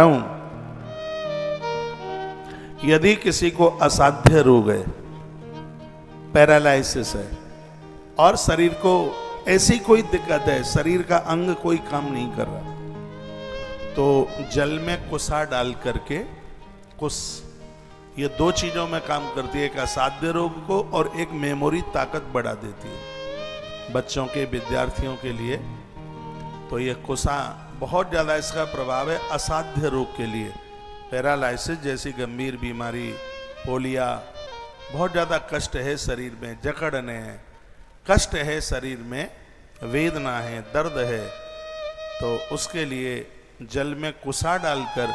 हूं, यदि किसी को असाध्य रोग है, पैरालाइसिस है और शरीर को ऐसी कोई दिक्कत है, शरीर का अंग कोई काम नहीं कर रहा, तो जल में कुसा डाल करके, कुस ये दो चीजों में काम करती है, एक असाध्य रोग को और एक मेमोरी ताकत बढ़ा देती है बच्चों के, विद्यार्थियों के लिए। तो ये कुसा बहुत ज्यादा इसका प्रभाव है असाध्य रोग के लिए। पैरालाइसिस जैसी गंभीर बीमारी, पोलिया, बहुत ज्यादा कष्ट है शरीर में, जकड़ने हैं, कष्ट है शरीर में, वेदना है, दर्द है, तो उसके लिए जल में कुसा डालकर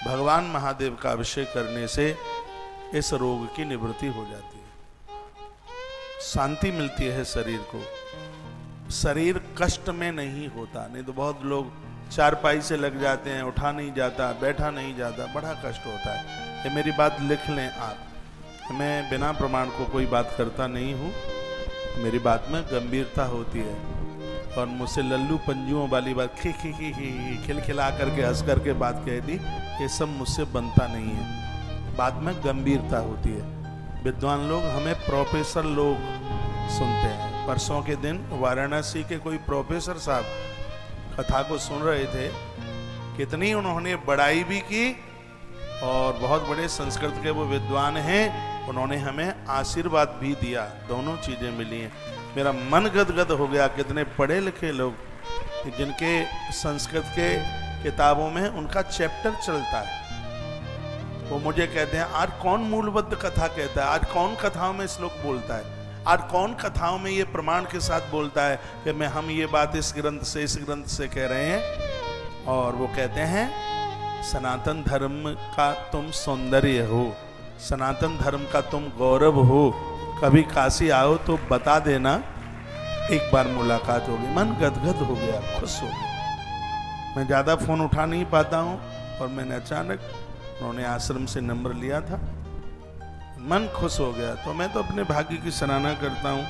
भगवान महादेव का अभिषेक करने से इस रोग की निवृत्ति हो जाती है, शांति मिलती है शरीर को, शरीर कष्ट में नहीं होता। नहीं तो बहुत लोग चारपाई से लग जाते हैं, उठा नहीं जाता, बैठा नहीं जाता, बड़ा कष्ट होता है। ये मेरी बात लिख लें आप, मैं बिना प्रमाण को कोई बात करता नहीं हूँ, मेरी बात में गंभीरता होती है और मुझसे लल्लू पंजुओं वाली बात खिलखिला करके हंस करके बात कह दी, ये सब मुझसे बनता नहीं है, बात में गंभीरता होती है। विद्वान लोग, हमें प्रोफेसर लोग सुनते हैं। परसों के दिन वाराणसी के कोई प्रोफेसर साहब कथा को सुन रहे थे, कितनी उन्होंने बड़ाई भी की और बहुत बड़े संस्कृत के वो विद्वान हैं, उन्होंने हमें आशीर्वाद भी दिया, दोनों चीजें मिली हैं। मेरा मन गदगद हो गया, कितने पढ़े लिखे लोग जिनके संस्कृत के किताबों में उनका चैप्टर चलता है, वो मुझे कहते हैं आज कौन मूलबद्ध कथा कहता है, आज कौन कथाओं में श्लोक बोलता है, आज कौन कथाओं में ये प्रमाण के साथ बोलता है कि हम ये बात इस ग्रंथ से कह रहे हैं। और वो कहते हैं सनातन धर्म का तुम सौंदर्य हो, सनातन धर्म का तुम गौरव हो, कभी काशी आओ तो बता देना, एक बार मुलाकात होगी। मन गदगद हो गया, खुश हो गया। मैं ज़्यादा फ़ोन उठा नहीं पाता हूँ और मैंने अचानक, उन्होंने आश्रम से नंबर लिया था, मन खुश हो गया। तो मैं तो अपने भाग्य की सराहना करता हूँ,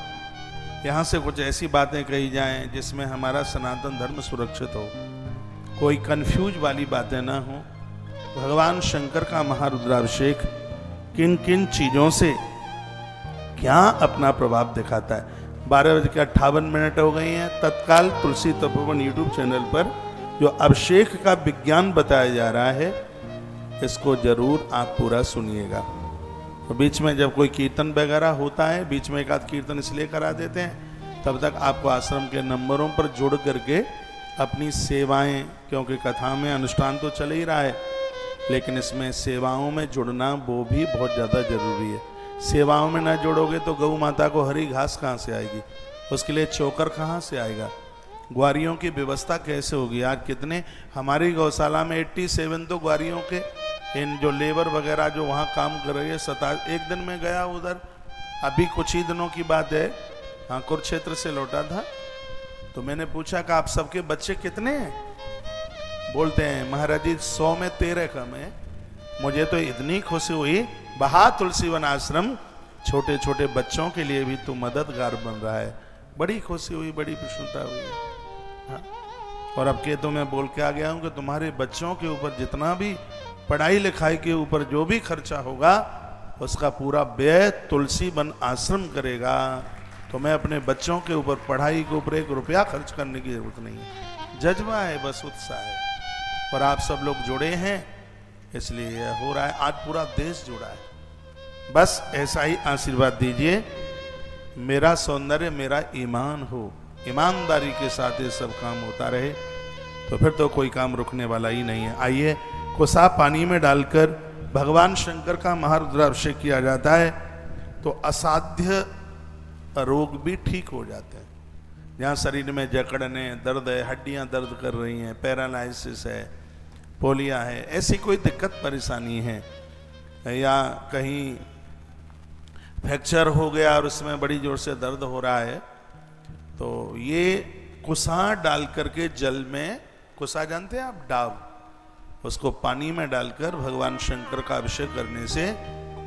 यहाँ से कुछ ऐसी बातें कही जाएं जिसमें हमारा सनातन धर्म सुरक्षित हो, कोई कंफ्यूज वाली बातें ना हो। भगवान शंकर का महारुद्राभिषेक किन किन चीज़ों से क्या अपना प्रभाव दिखाता है। 12:58 हो गई हैं। तत्काल तुलसी तपोवन यूट्यूब चैनल पर जो अभिषेक का विज्ञान बताया जा रहा है, इसको जरूर आप पूरा सुनिएगा। तो बीच में जब कोई कीर्तन वगैरह होता है, बीच में एक आध कीर्तन इसलिए करा देते हैं, तब तक आपको आश्रम के नंबरों पर जुड़ करके अपनी सेवाएं, क्योंकि कथा में अनुष्ठान तो चल ही रहा है, लेकिन इसमें सेवाओं में जुड़ना वो भी बहुत ज़्यादा जरूरी है। सेवाओं में ना जुड़ोगे तो गौ माता को हरी घास कहाँ से आएगी, उसके लिए चोकर कहाँ से आएगा, ग्वारियों की व्यवस्था कैसे होगी। आज कितने हमारी गौशाला में 87 तो ग्वारियों के, इन जो लेबर वगैरह जो वहाँ काम कर रही है, एक दिन में गया उधर, अभी कुछ ही दिनों की बात है, हाँ कुरुक्षेत्र से लौटा था, तो मैंने पूछा कि आप सबके बच्चे कितने हैं, बोलते हैं महाराज जी 100 में 13 कम है। मुझे तो इतनी खुशी हुई, बहा तुलसीवन आश्रम छोटे छोटे बच्चों के लिए भी तू मददगार बन रहा है, बड़ी खुशी हुई, बड़ी प्रसन्नता हुई। हाँ, और अब के तो मैं बोल के आ गया हूँ कि तुम्हारे बच्चों के ऊपर जितना भी पढ़ाई लिखाई के ऊपर जो भी खर्चा होगा, उसका पूरा व्यय तुलसी वन आश्रम करेगा। तो मैं अपने बच्चों के ऊपर, पढ़ाई के ऊपर 1 रुपया खर्च करने की जरूरत नहीं है, जज्बा है, बस उत्साह है। और आप सब लोग जुड़े हैं इसलिए यह हो रहा है, आज पूरा देश जुड़ा है। बस ऐसा ही आशीर्वाद दीजिए, मेरा सौंदर्य मेरा ईमान हो, ईमानदारी के साथ ये सब काम होता रहे, तो फिर तो कोई काम रुकने वाला ही नहीं है। आइए, कुसा पानी में डालकर भगवान शंकर का महारुद्राभिषेक किया जाता है तो असाध्य रोग भी ठीक हो जाते हैं। जहाँ शरीर में जकड़ने, दर्द है, हड्डियाँ दर्द कर रही हैं, पैरालाइसिस है, पोलिया है, ऐसी कोई दिक्कत परेशानी है, या कहीं फ्रैक्चर हो गया और उसमें बड़ी जोर से दर्द हो रहा है, तो ये कुसा डाल करके जल में, कुसा जानते हैं आप, डाव, उसको पानी में डालकर भगवान शंकर का अभिषेक करने से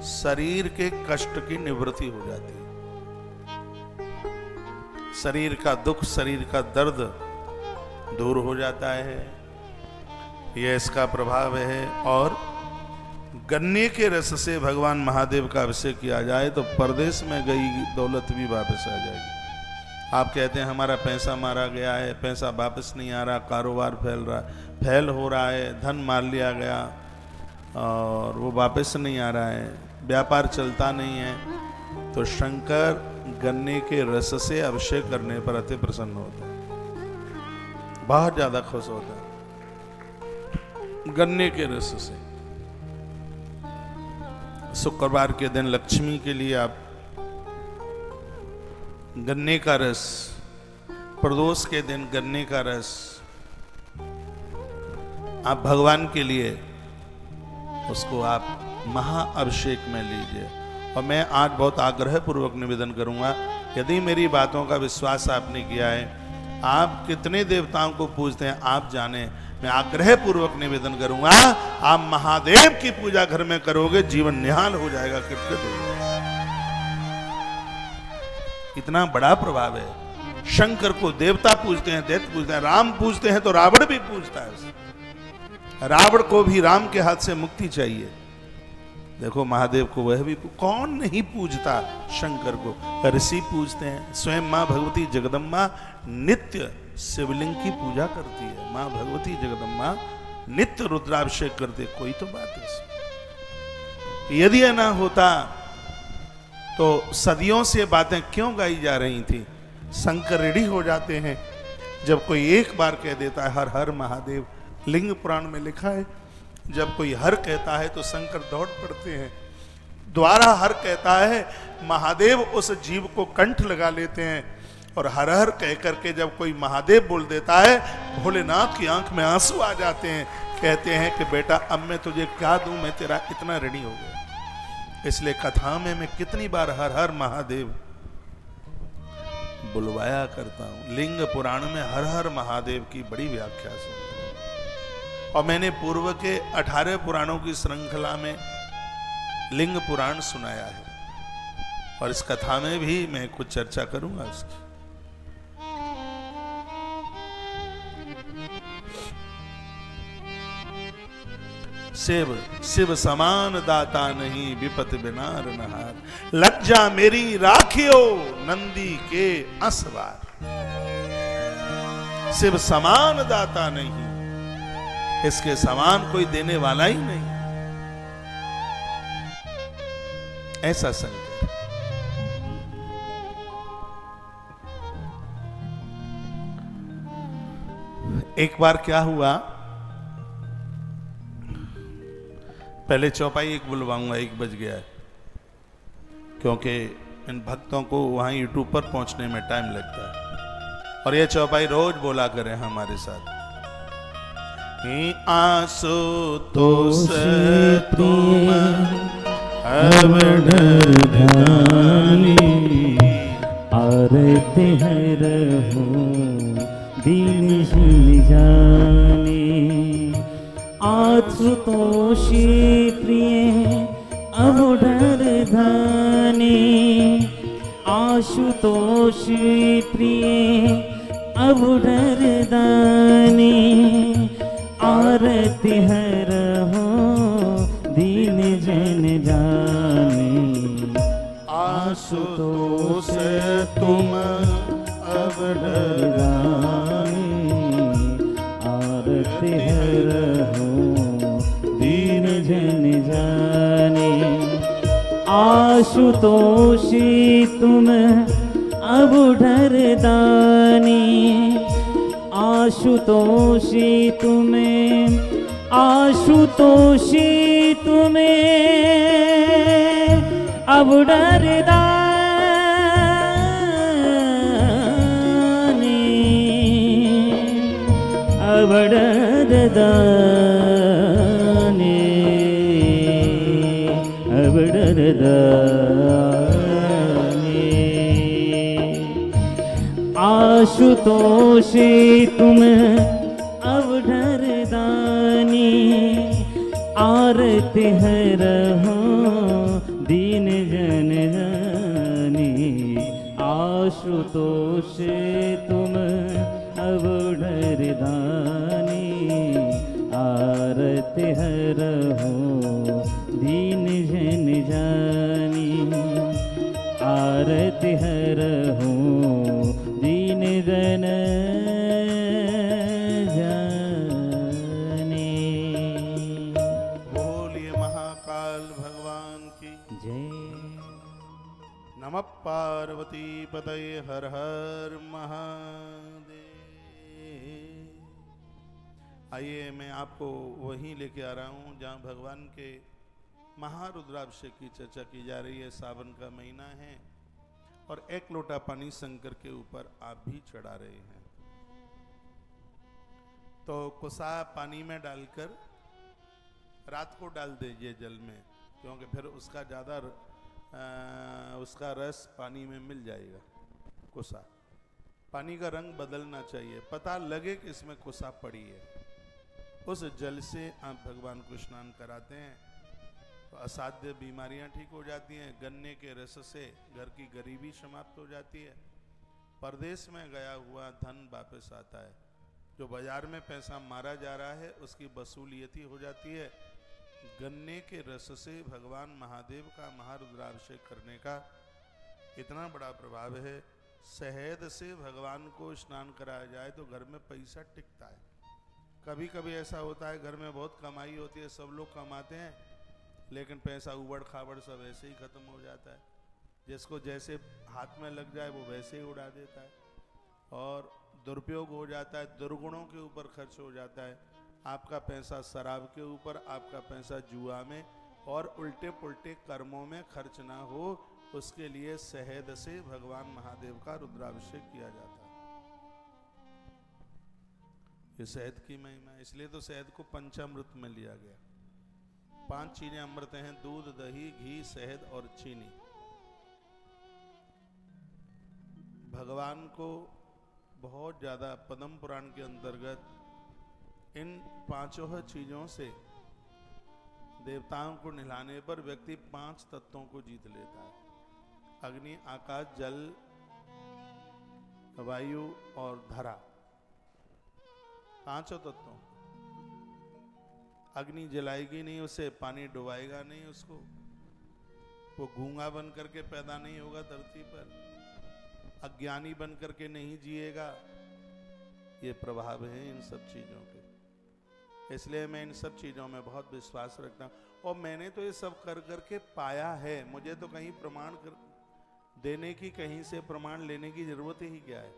शरीर के कष्ट की निवृत्ति हो जाती है। शरीर का दुख, शरीर का दर्द दूर हो जाता है। ये इसका प्रभाव है। और गन्ने के रस से भगवान महादेव का अभिषेक किया जाए तो परदेश में गई दौलत भी वापस आ जाएगी। आप कहते हैं हमारा पैसा मारा गया है, पैसा वापस नहीं आ रहा, कारोबार फैल हो रहा है, धन मार लिया गया और वो वापस नहीं आ रहा है, व्यापार चलता नहीं है, तो शंकर गन्ने के रस से अभिषेक करने पर अति प्रसन्न होता है, बहुत ज्यादा खुश होता है गन्ने के रस से। शुक्रवार के दिन लक्ष्मी के लिए आप गन्ने का रस, प्रदोष के दिन गन्ने का रस आप भगवान के लिए उसको आप महाअभिषेक में लीजिए। और मैं आज बहुत आग्रह पूर्वक निवेदन करूंगा, यदि मेरी बातों का विश्वास आपने किया है, आप कितने देवताओं को पूजते हैं आप जाने, मैं आग्रह पूर्वक निवेदन करूंगा आप महादेव की पूजा घर में करोगे, जीवन निहाल हो जाएगा, किटकिट हो जाएगा। इतना बड़ा प्रभाव है। शंकर को देवता पूजते हैं, दैत्य पूजते हैं, राम पूजते हैं तो रावण भी पूजता है उसे। रावण को भी राम के हाथ से मुक्ति चाहिए। देखो महादेव को वह भी, कौन नहीं पूजता शंकर को, ऋषि पूजते हैं, स्वयं मां भगवती जगदम्बा नित्य शिवलिंग की पूजा करती है। मां भगवती जगदम्बा नित्य रुद्राभिषेक करते, कोई तो बात है। यदि यह ना होता तो सदियों से बातें क्यों गाई जा रही थी। शंकर रेडी हो जाते हैं जब कोई एक बार कह देता है हर हर महादेव, लिंग पुराण में लिखा है, जब कोई हर कहता है तो शंकर दौड़ पड़ते हैं। द्वारा हर कहता है, महादेव उस जीव को कंठ लगा लेते हैं, और हर हर कह करके जब कोई महादेव बोल देता है, भोलेनाथ की आंख में आंसू आ जाते हैं, कहते हैं कि बेटा अब मैं तुझे क्या दूं, मैं तेरा इतना ऋणी हो गया। इसलिए कथा में मैं कितनी बार हर हर महादेव बुलवाया करता हूं। लिंग पुराण में हर हर महादेव की बड़ी व्याख्या सुनते हैं। और मैंने पूर्व के 18 पुराणों की श्रृंखला में लिंग पुराण सुनाया है, और इस कथा में भी मैं कुछ चर्चा करूंगा उसकी। शिव समान दाता नहीं, विपत बिना रनहार, लज्जा मेरी राखियो नंदी के असवार। शिव समान दाता नहीं, इसके समान कोई देने वाला ही नहीं, ऐसा शंकर। एक बार क्या हुआ, पहले चौपाई एक बुलवाऊंगा, 1 बज गया है, क्योंकि इन भक्तों को वहां यूट्यूब पर पहुंचने में टाइम लगता है, और ये चौपाई रोज बोला करें हमारे साथ। आंसू तो से तुम आरती है रहो दीन जाने, आशुतोषी प्रिय अब डर धाने, आशुतोषी प्रिय अब डर दाने, आरती हर हो दीन जन जाने, आशुतोष तुम अब डर दाने, आरती हर हो दीन जन जाने, आशुतोषी तुम अब डर दाने, आशुतोषी तुम्हें, आशुतोषी तुम्हें अब डर दाने, अब डर दाने, अब डर दाने, आशुतोषी तुम अब डर दानी, आरती है रहो दीन जन जानी, आशुतोष तुम अब डर दानी, आरती हरहु दीन जन जानी, आरती हरहु दीन जन जानी। बोलिए महाकाल भगवान की जय। नमः पार्वती पतये हर हर महादेव। आइए मैं आपको वहीं लेके आ रहा हूँ जहाँ भगवान के महारुद्राभिषेक की चर्चा की जा रही है। सावन का महीना है और एक लोटा पानी शंकर के ऊपर आप भी चढ़ा रहे हैं। तो कुसा पानी में डालकर रात को डाल दीजिए जल में, क्योंकि फिर उसका ज़्यादा उसका रस पानी में मिल जाएगा। कुसा पानी का रंग बदलना चाहिए, पता लगे कि इसमें कुसा पड़ी है। उस जल से आप भगवान को स्नान कराते हैं तो असाध्य बीमारियां ठीक हो जाती हैं। गन्ने के रस से घर की गरीबी समाप्त हो जाती है। परदेश में गया हुआ धन वापस आता है। जो बाजार में पैसा मारा जा रहा है उसकी वसूलियत हो जाती है। गन्ने के रस से भगवान महादेव का महारुद्राभिषेक करने का इतना बड़ा प्रभाव है। शहद से भगवान को स्नान कराया जाए तो घर में पैसा टिकता है। कभी कभी ऐसा होता है घर में बहुत कमाई होती है, सब लोग कमाते हैं, लेकिन पैसा उबड़ खाबड़ सब ऐसे ही खत्म हो जाता है। जिसको जैसे हाथ में लग जाए वो वैसे ही उड़ा देता है और दुरुपयोग हो जाता है, दुर्गुणों के ऊपर खर्च हो जाता है। आपका पैसा शराब के ऊपर, आपका पैसा जुआ में और उल्टे पुल्टे कर्मों में खर्च ना हो, उसके लिए शहद से भगवान महादेव का रुद्राभिषेक किया जाता है। ये शहद की महिमा है, इसलिए तो शहद को पंचामृत में लिया गया। 5 चीजें अमृत हैं: दूध, दही, घी, शहद और चीनी। भगवान को बहुत ज्यादा पद्म पुराण के अंतर्गत इन 5 चीजों से देवताओं को निलाने पर व्यक्ति 5 तत्वों को जीत लेता है। अग्नि, आकाश, जल, वायु और धरा, 5 तत्वों। अग्नि जलाएगी नहीं उसे, पानी डुबाएगा नहीं उसको, वो गूंगा बन करके पैदा नहीं होगा धरती पर, अज्ञानी बन करके नहीं जिएगा। ये प्रभाव है इन सब चीजों के। इसलिए मैं इन सब चीजों में बहुत विश्वास रखता हूँ और मैंने तो ये सब कर करके पाया है। मुझे तो कहीं प्रमाण देने की, कहीं से प्रमाण लेने की जरूरत ही क्या है।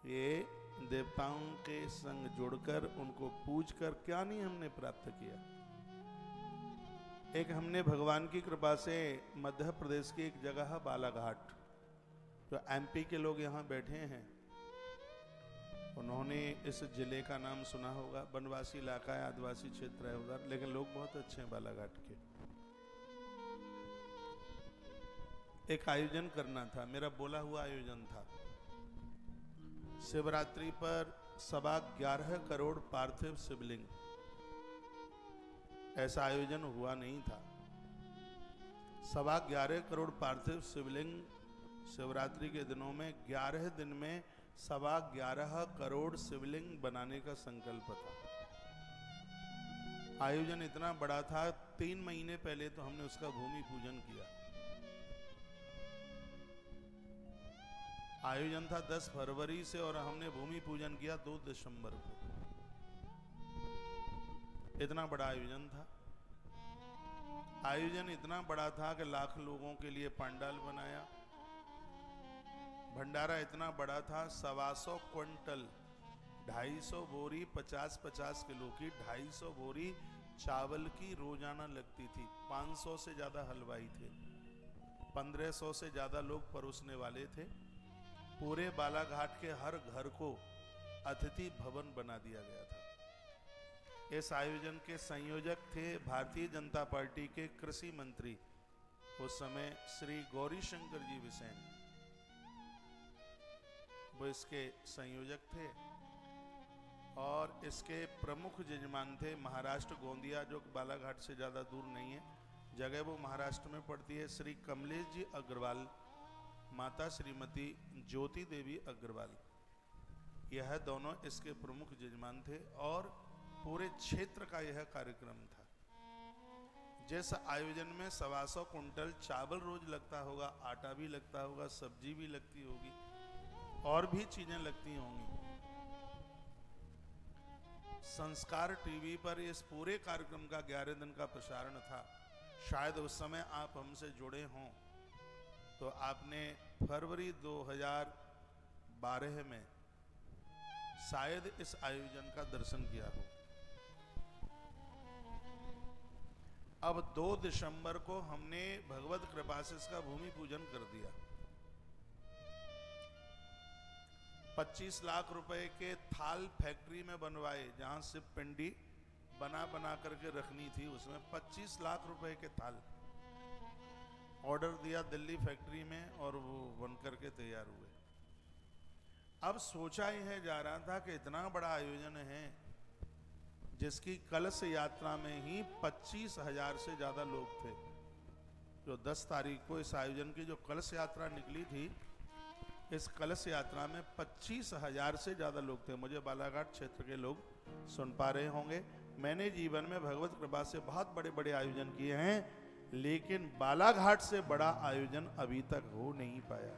ये देवताओं के संग जुड़कर उनको पूजकर क्या नहीं हमने प्राप्त किया। एक हमने भगवान की कृपा से मध्य प्रदेश की एक जगह है बालाघाट, जो एमपी के लोग यहाँ बैठे हैं, उन्होंने इस जिले का नाम सुना होगा। वनवासी इलाका है, आदिवासी क्षेत्र है उधर, लेकिन लोग बहुत अच्छे हैं बालाघाट के। एक आयोजन करना था, मेरा बोला हुआ आयोजन था। शिवरात्रि पर 11.25 करोड़ पार्थिव शिवलिंग, ऐसा आयोजन हुआ नहीं था। 11.25 करोड़ पार्थिव शिवलिंग शिवरात्रि के दिनों में 11 दिन में 11.25 करोड़ शिवलिंग बनाने का संकल्प था। आयोजन इतना बड़ा था, 3 महीने पहले तो हमने उसका भूमि पूजन किया। आयोजन था 10 फरवरी से और हमने भूमि पूजन किया 2 दिसंबर को। इतना बड़ा आयोजन था। आयोजन इतना बड़ा था कि लाख लोगों के लिए पंडाल बनाया। भंडारा इतना बड़ा था, 125 क्विंटल 250 बोरी 50-50 किलो की 250 बोरी चावल की रोजाना लगती थी। 500 से ज्यादा हलवाई थे, 1500 से ज्यादा लोग परोसने वाले थे। पूरे बालाघाट के हर घर को अतिथि भवन बना दिया गया था। इस आयोजन के संयोजक थे भारतीय जनता पार्टी के कृषि मंत्री उस समय श्री गौरीशंकर जी बिसेन, वो इसके संयोजक थे। और इसके प्रमुख यजमान थे महाराष्ट्र गोंदिया, जो बालाघाट से ज्यादा दूर नहीं है, जगह वो महाराष्ट्र में पड़ती है, श्री कमलेश जी अग्रवाल, माता श्रीमती ज्योति देवी अग्रवाल। यह दोनों इसके प्रमुख यजमान थे। और पूरे क्षेत्र का यह कार्यक्रम था। जिस आयोजन में 125 कुंटल चावल रोज लगता होगा, आटा भी लगता होगा, सब्जी भी लगती होगी, और भी चीजें लगती होंगी। संस्कार टीवी पर इस पूरे कार्यक्रम का 11 दिन का प्रसारण था। शायद उस समय आप हमसे जुड़े हों तो आपने फरवरी 2012 में शायद इस आयोजन का दर्शन किया हो। अब 2 दिसंबर को हमने भगवत कृपा से इसका भूमि पूजन कर दिया। 25 लाख रुपए के थाल फैक्ट्री में बनवाए, जहां से पिंडी बना करके रखनी थी, उसमें 25 लाख रुपए के थाल ऑर्डर दिया दिल्ली फैक्ट्री में, और वो बन करके तैयार हुए। अब सोचा यह जा रहा था कि इतना बड़ा आयोजन है जिसकी कलश यात्रा में ही 25,000 से ज्यादा लोग थे। जो 10 तारीख को इस आयोजन की जो कलश यात्रा निकली थी, इस कलश यात्रा में 25,000 से ज्यादा लोग थे। मुझे बालाघाट क्षेत्र के लोग सुन पा रहे होंगे। मैंने जीवन में भगवत कृपा से बहुत बड़े बड़े आयोजन किए हैं, लेकिन बालाघाट से बड़ा आयोजन अभी तक हो नहीं पाया।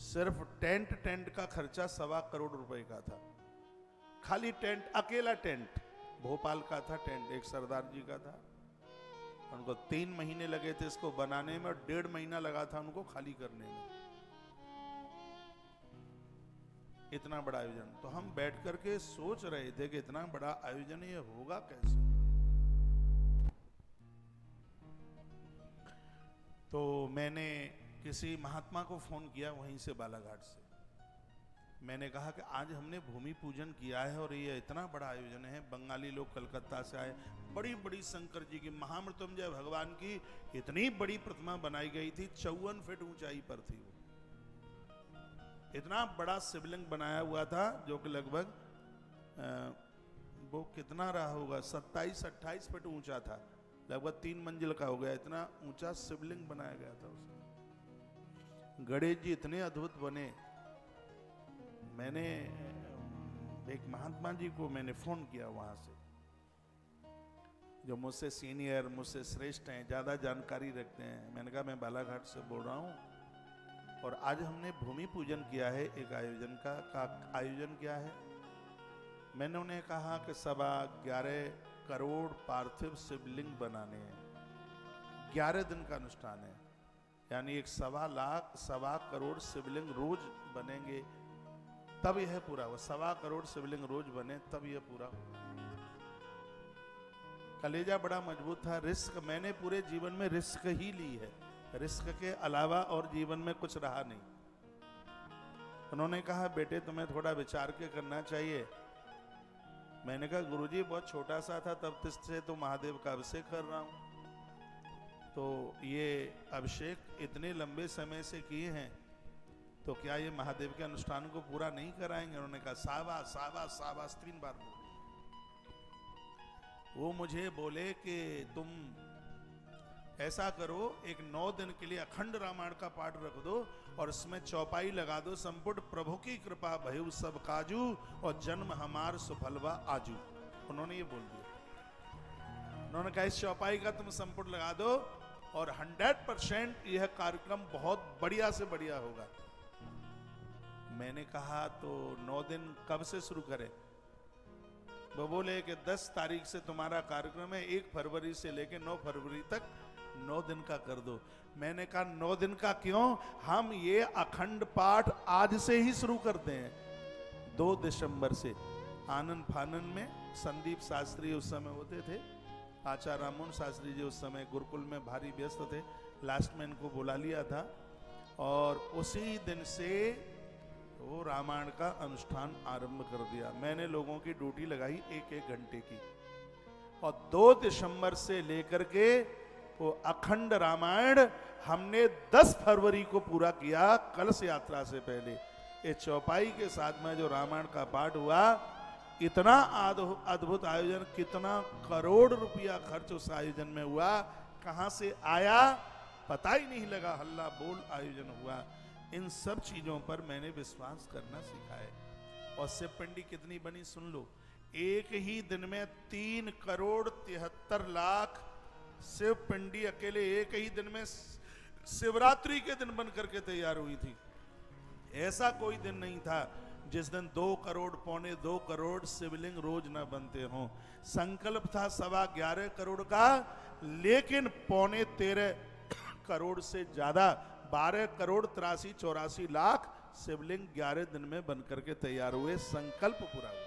सिर्फ टेंट का खर्चा 1.25 करोड़ रुपए का था। खाली टेंट, अकेला टेंट भोपाल का था। टेंट एक सरदार जी का था, उनको 3 महीने लगे थे इसको बनाने में, और 1.5 महीना लगा था उनको खाली करने में। इतना बड़ा आयोजन। तो हम बैठ करके सोच रहे थे कि इतना बड़ा आयोजन ये होगा कैसे। तो मैंने किसी महात्मा को फोन किया वहीं से, बालाघाट से। मैंने कहा कि आज हमने भूमि पूजन किया है और ये इतना बड़ा आयोजन है, बंगाली लोग कलकत्ता से आए, बड़ी बड़ी शंकर जी की, महामृत्युंजय भगवान की इतनी बड़ी प्रतिमा बनाई गई थी, 54 फीट ऊंचाई पर थी वो। इतना बड़ा शिवलिंग बनाया हुआ था जो कि लगभग वो कितना रहा होगा, 27-28 फीट ऊंचा था, लगभग 3 मंजिल का हो गया। इतना ऊंचा शिवलिंग बनाया गया था उसमें। गणेश जी इतने अद्भुत बने। मैंने एक महात्मा जी को मैंने फोन किया वहां से, जो मुझसे सीनियर, मुझसे श्रेष्ठ हैं, ज्यादा जानकारी रखते हैं। मैंने कहा मैं बालाघाट से बोल रहा हूँ और आज हमने भूमि पूजन किया है एक आयोजन का आयोजन क्या है। मैंने उन्हें कहा कि 11.25 करोड़ पार्थिव शिवलिंग बनाने हैं, 11 दिन का अनुष्ठान है, यानी एक 1.25 करोड़ शिवलिंग रोज बनेंगे, तब यह पूरा हो। 1.25 करोड़ शिवलिंग रोज बने तब यह पूरा हो। कलेजा बड़ा मजबूत था। रिस्क मैंने पूरे जीवन में रिस्क ही ली है, रिस्क के अलावा और जीवन में कुछ रहा नहीं। उन्होंने कहा बेटे तुम्हें थोड़ा विचार के करना चाहिए। मैंने कहा गुरुजी बहुत छोटा सा था तब से तो महादेव का अभिषेक कर रहा हूं, तो ये अभिषेक इतने लंबे समय से किए हैं, तो क्या ये महादेव के अनुष्ठान को पूरा नहीं कराएंगे? उन्होंने कहा शाबाश शाबाश शाबाश 3 बार बोले। वो मुझे बोले कि तुम ऐसा करो, एक 9 दिन के लिए अखंड रामायण का पाठ रख दो और इसमें चौपाई लगा दो, संपुट प्रभु की कृपा भयु सब काजू और जन्म हमार सुफलवा आजू। उन्होंने ये बोल दिया। उन्होंने कहा इस चौपाई का तुम संपुट लगा दो और 100% यह कार्यक्रम बहुत बढ़िया से बढ़िया होगा। मैंने कहा तो 9 दिन कब से शुरू करें? वो बोले कि 10 तारीख से तुम्हारा कार्यक्रम है, 1 फरवरी से लेकर 9 फरवरी तक 9 दिन का कर दो। मैंने कहा 9 दिन का क्यों, हम ये अखंड पाठ आज से ही शुरू करते हैं। 2 दिसंबर से आनंद फानन में संदीप शास्त्री उस समय होते थे, आचार्य राममोहन शास्त्री जी उस समय गुरुकुल में भारी व्यस्त थे, लास्ट में इनको बुला लिया था और उसी दिन से वो रामायण का अनुष्ठान आरंभ कर दिया। मैंने लोगों की ड्यूटी लगाई 1-1 घंटे की और 2 दिसंबर से लेकर के वो अखंड रामायण हमने 10 फरवरी को पूरा किया, कलश यात्रा से पहले। ये चौपाई के साथ में जो रामायण का पाठ हुआ, इतना अद्भुत आयोजन, कितना करोड़ रुपया खर्च उस आयोजन में हुआ, कहां से आया पता ही नहीं लगा, हल्ला बोल आयोजन हुआ। इन सब चीजों पर मैंने विश्वास करना सीखा है। और शिव पिंडी कितनी बनी सुन लो, एक ही दिन में 3,73,00,000 शिव पिंडी अकेले एक ही दिन में शिवरात्रि के दिन बन करके तैयार हुई थी। ऐसा कोई दिन नहीं था जिस दिन 2 करोड़, 2.25 करोड़ शिवलिंग रोज न बनते हों। संकल्प था 11.25 करोड़ का, लेकिन 13.25 करोड़ से ज्यादा 12 करोड़ 83-84 लाख शिवलिंग 11 दिन में बनकर के तैयार हुए। संकल्प पूरा हुआ।